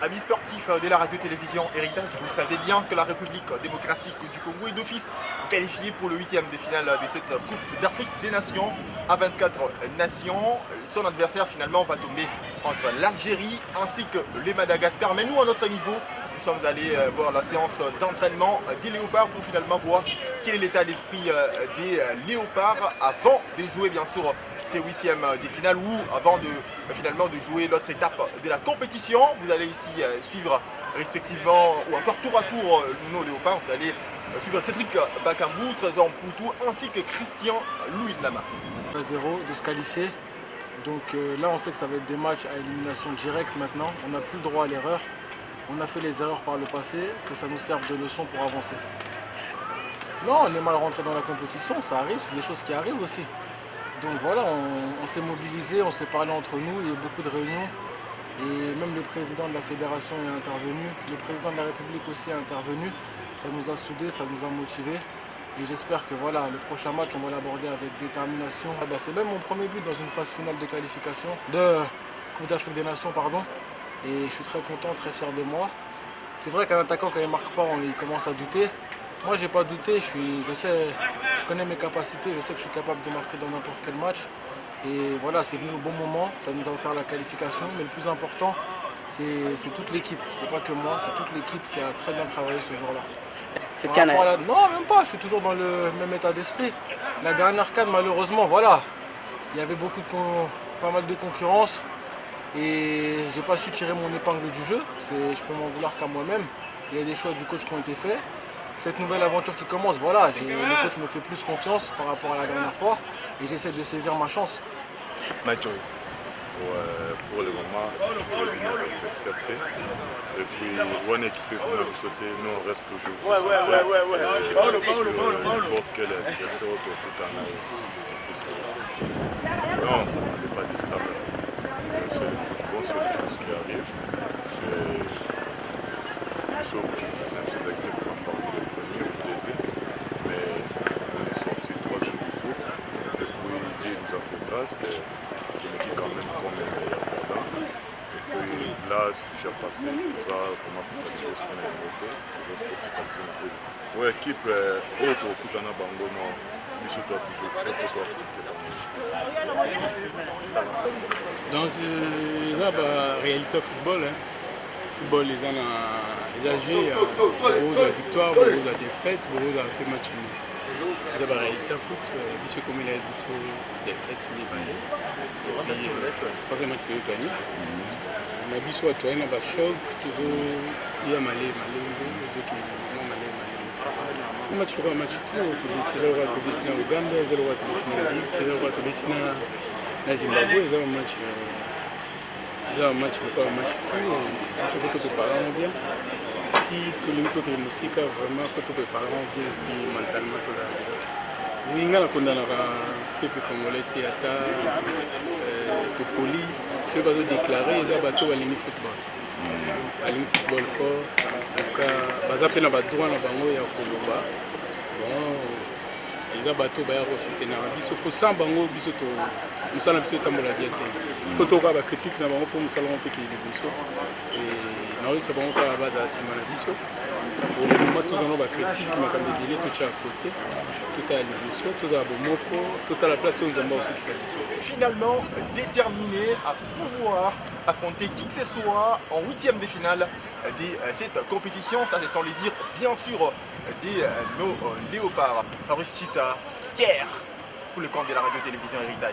Amis sportifs de la radio-télévision Héritage, vous savez bien que la République démocratique du Congo est d'office qualifiée pour le 8e de finale de cette Coupe d'Afrique des Nations à 24 nations. Son adversaire finalement va tomber entre l'Algérie ainsi que le Madagascar. Mais nous, à notre niveau, nous sommes allés voir la séance d'entraînement des Léopards pour finalement voir quel est l'état d'esprit des Léopards avant de jouer bien sûr ces 8e de finale ou avant de finalement de jouer l'autre étape de la compétition. Vous allez ici suivre respectivement ou encore tour à tour nos Léopards. Vous allez suivre Cédric Bakambou, Trésor Mpoutou ainsi que Christian Louis Nama. 0 de se qualifier. Donc là on sait que ça va être des matchs à élimination directe maintenant. On n'a plus le droit à l'erreur. On a fait les erreurs par le passé, que ça nous serve de leçon pour avancer. Non, on est mal rentré dans la compétition, ça arrive, c'est des choses qui arrivent aussi. Donc voilà, on s'est mobilisé, on s'est parlé entre nous, il y a eu beaucoup de réunions. Et même le président de la fédération est intervenu, le président de la République aussi est intervenu. Ça nous a soudés, ça nous a motivés. Et j'espère que voilà, le prochain match, on va l'aborder avec détermination. C'est même mon premier but dans une phase finale de qualification, de Coupe d'Afrique des Nations, pardon. Et je suis très content, très fier de moi. C'est vrai qu'un attaquant, quand il ne marque pas, il commence à douter. Moi, j'ai pas douté, je connais mes capacités, je sais que je suis capable de marquer dans n'importe quel match. Et voilà, c'est venu au bon moment, ça nous a offert la qualification. Mais le plus important, c'est toute l'équipe. C'est pas que moi, c'est toute l'équipe qui a très bien travaillé ce jour-là. C'est Cannes. Non, même pas, je suis toujours dans le même état d'esprit. La dernière CAN, malheureusement, voilà, il y avait pas mal de concurrence. Et j'ai pas su tirer mon épingle du jeu. Je peux m'en vouloir qu'à moi-même. Il y a des choix du coach qui ont été faits. Cette nouvelle aventure qui commence, voilà, le coach me fait plus confiance par rapport à la dernière fois et j'essaie de saisir ma chance. Mathieu, pour le moment, il faut accepter. Et puis, on est équipé, il faut sauter, nous on reste toujours. N'importe quel adversaire tout en arrive. Non, on ne s'attendait pas de ça. C'est le football, c'est des choses qui arrivent. Nous sommes objectifs, même ces acteurs pour parmi les premiers au plaisir. Mais on est sorti troisième du groupe. Et puis Dieu nous a fait grâce. Je me dis quand même qu'on est meilleur perdant. Et puis là, c'est déjà passé. Nous avons vraiment focalisé sur les Européens. Nous avons focalisé un peu. Oui, équipe autre au Koutana Bango, non. Mais je dois toujours être africain. Donc, c'est réalité football. Football, les gens âgés, la victoire, la défaite, la match. C'est la réalité foot, c'est comme il a dit sur défaite, mais et puis troisième match gagné. On a vu sur toi, il y a un choc, il y a malé, le match pour un match tout, tu es là, tu es au Uganda, tu es là, tu es en Égypte, tu es là, tu es au Zimbabwe, c'est un match. C'est un match, pas un match tout. Il faut que les parents bien. Si tout le monde est musique, vraiment, il faut que les parents bien, puis mentalement, tout ça. Oui, il y a un peuple congolais, théâtre, Topoli. Si on va déclarer, ils ont battu à l'ennemi football. À l'ennemi football fort. Donc, ils ont droit à la bango et à Koloba. Ils ont battu à soutenir. Ils sont bango, ils sont nous sommes tambola bien. Il faut avoir la critique na bango pour nous salon pe ki liboso. Et na c'est bon ka base à simana biso. Pour le moment tous on a la critique mais comme dit tout à côté. Tout à liboso, tout à bomoko, tout à la place où nous avons aussi qui s'abisso. Finalement déterminé à pouvoir affronter qui que ce soit en 8e de finale de cette compétition, ça c'est sans les dire bien sûr nos Léopards. Arustita, Pierre pour le compte de la radio-télévision Héritage.